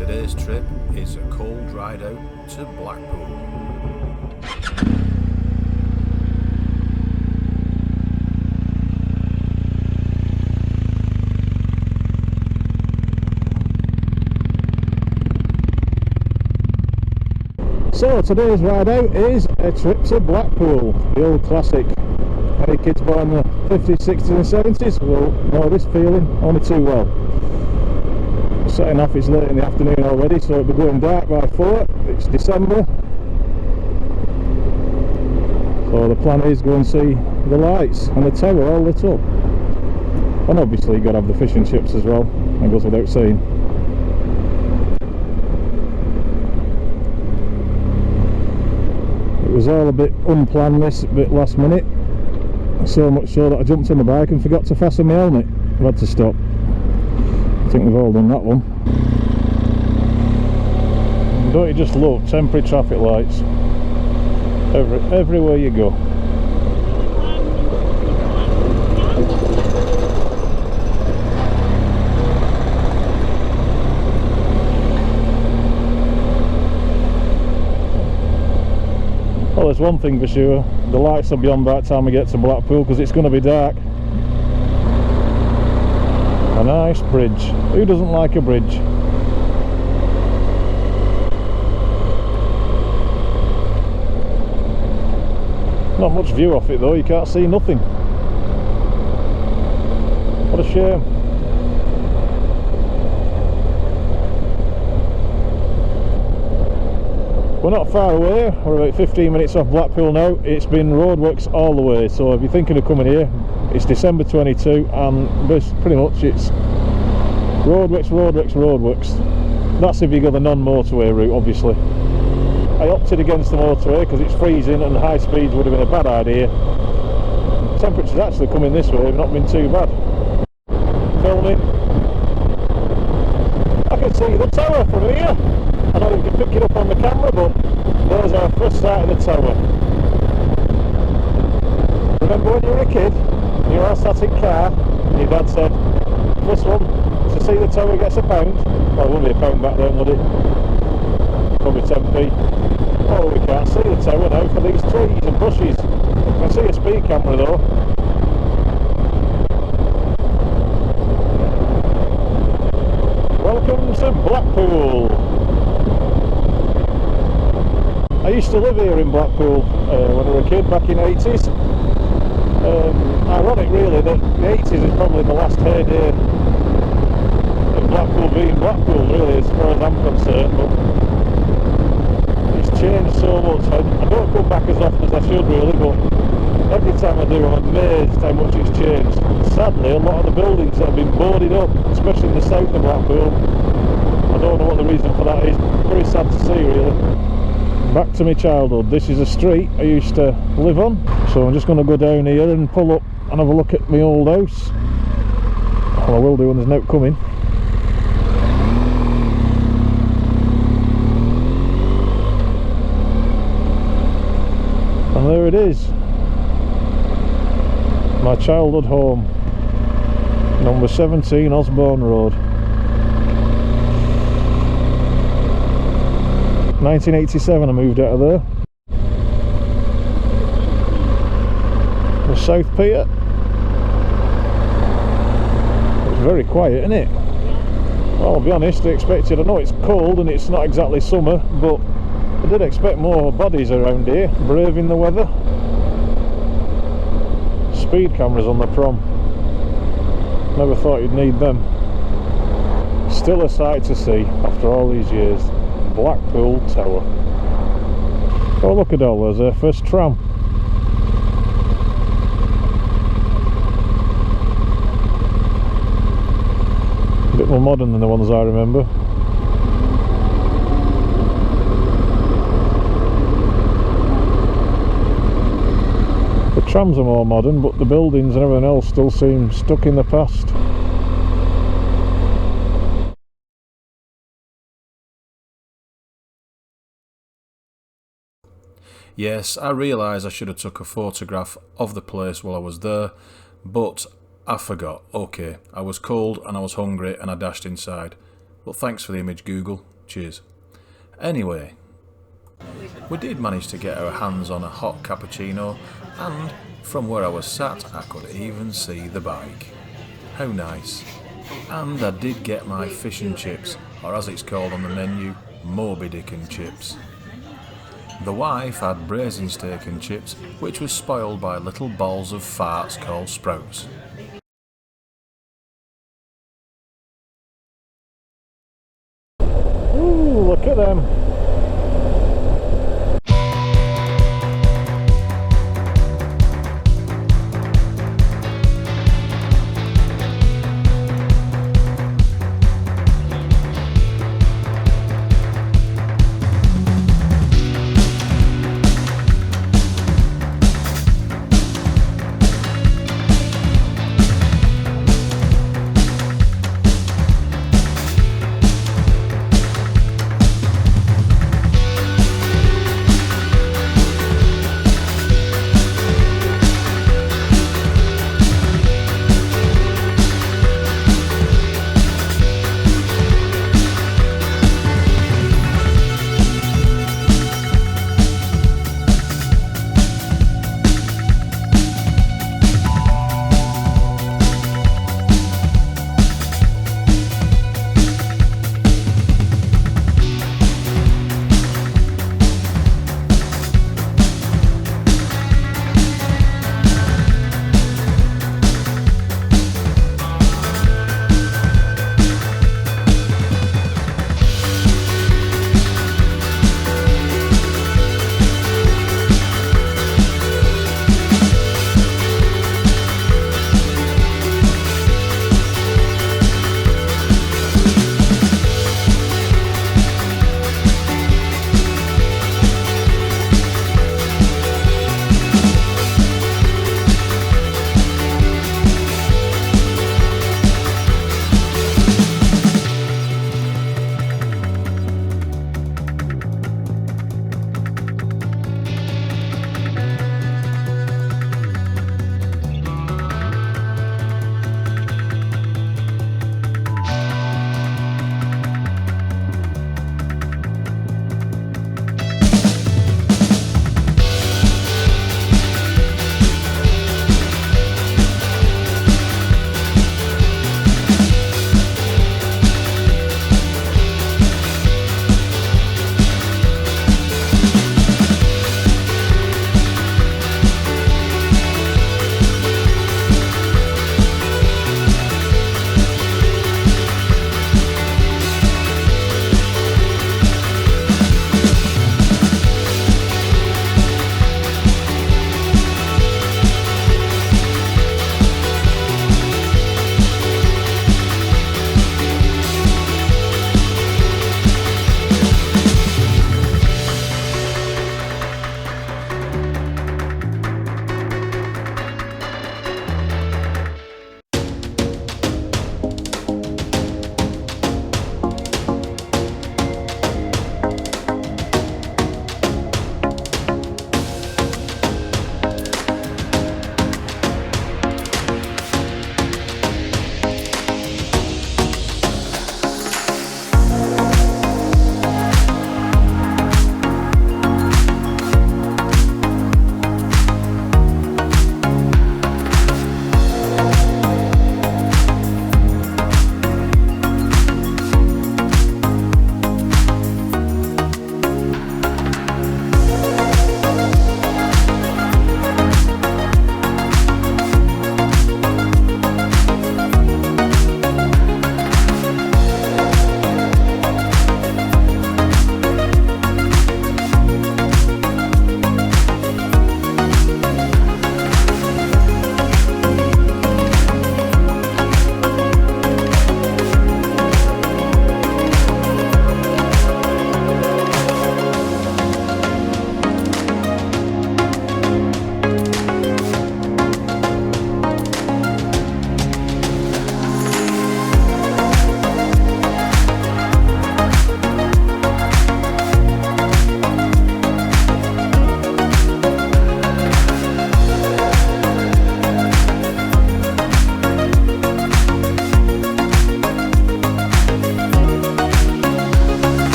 Today's trip is a cold ride out to Blackpool. So today's ride out is a trip to Blackpool, the old classic. Any kids born in the 50s, 60s and 70s will know this feeling only too well. Setting off, it's late in the afternoon already, so it'll be going dark by 4. It's December. So the plan is go and see the lights and the tower all lit up. And obviously you've got to have the fish and chips as well, that goes without saying. It was all a bit unplanned, this, a bit last minute. So much so that I jumped on the bike and forgot to fasten my helmet. I've had to stop. I think we've all done that one. Don't you just love temporary traffic lights? Everywhere you go. Well, there's one thing for sure, the lights will be on by the time we get to Blackpool because it's going to be dark. A nice bridge. Who doesn't like a bridge? Not much view off it though, you can't see nothing. What a shame. We're not far away, we're about 15 minutes off Blackpool now. It's been roadworks all the way, so if you're thinking of coming here, it's December 22 and pretty much it's roadworks, roadworks, roadworks. That's if you go the non-motorway route, obviously. I opted against the motorway because it's freezing and high speeds would have been a bad idea. Temperatures actually coming this way have not been too bad. Filming. I can see the tower from here. I don't know if you can pick it up on the camera, but there's our first sight of the tower. Remember when you were a kid, and you were all sat in car, and your dad said, "This one, to see the tower gets £1." Well, it wouldn't be £1 back then, would it? Probably 10p. Oh, we can't see the tower now for these trees and bushes. I can see a speed camera though. Welcome to Blackpool. I used to live here in Blackpool when I was a kid back in the 80s. Ironic really that the 80s is probably the last heyday of Blackpool being Blackpool really, as far as I'm concerned, but it's changed so much. I don't come back as often as I should really, but every time I do I'm amazed how much it's changed. Sadly, a lot of the buildings that have been boarded up, especially in the south of Blackpool, I don't know what the reason for that is. Very sad to see really. Back to my childhood. This is a street I used to live on, so I'm just going to go down here and pull up and have a look at my old house. Well, I will do when there's no coming. And there it is, my childhood home, number 17 Osborne Road. 1987 I moved out of there. The South Pier. It's very quiet, isn't it? Well, I'll be honest, I expected, I know it's cold and it's not exactly summer, but I did expect more bodies around here, braving the weather. Speed cameras on the prom. Never thought you'd need them. Still a sight to see after all these years. Blackpool Tower. Oh, look at all, there's our first tram. A bit more modern than the ones I remember. The trams are more modern, but the buildings and everything else still seem stuck in the past. Yes, I realise I should have took a photograph of the place while I was there, but I forgot. Okay, I was cold and I was hungry and I dashed inside. But thanks for the image, Google. Cheers. Anyway, we did manage to get our hands on a hot cappuccino, and from where I was sat I could even see the bike. How nice. And I did get my fish and chips, or as it's called on the menu, Moby Dick and chips. The wife had braising steak and chips, which was spoiled by little balls of farts called sprouts. Ooh, look at them.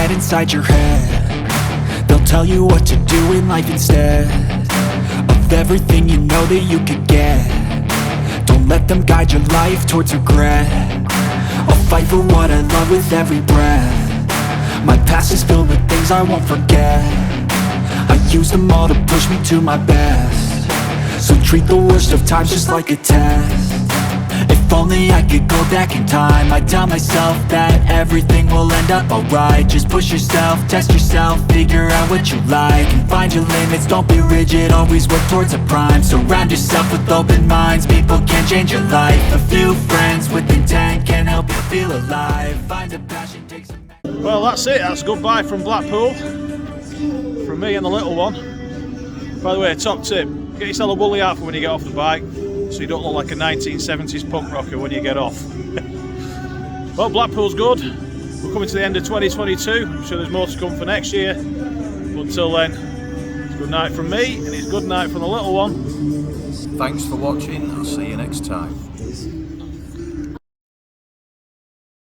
get inside your head. They'll tell you what to do in life instead of everything you know that you could get. Don't let them guide your life towards regret. I'll fight for what I love with every breath. My past is filled with things I won't forget. I use them all to push me to my best. So treat the worst of times just like a test. If only I could go back in time, I'd tell myself that everything will end up alright. Just push yourself, test yourself, figure out what you like, and find your limits, don't be rigid, always work towards a prime. Surround yourself with open minds, people can change your life. A few friends with intent can help you feel alive. Find a passion, take some... Well, that's it, that's goodbye from Blackpool. From me and the little one. By the way, top tip, get yourself a woolly outfit when you get off the bike, so you don't look like a 1970s punk rocker when you get off. Well, Blackpool's good. We're coming to the end of 2022. I'm sure there's more to come for next year. But until then, it's good night from me, and it's good night from the little one. Thanks for watching. I'll see you next time.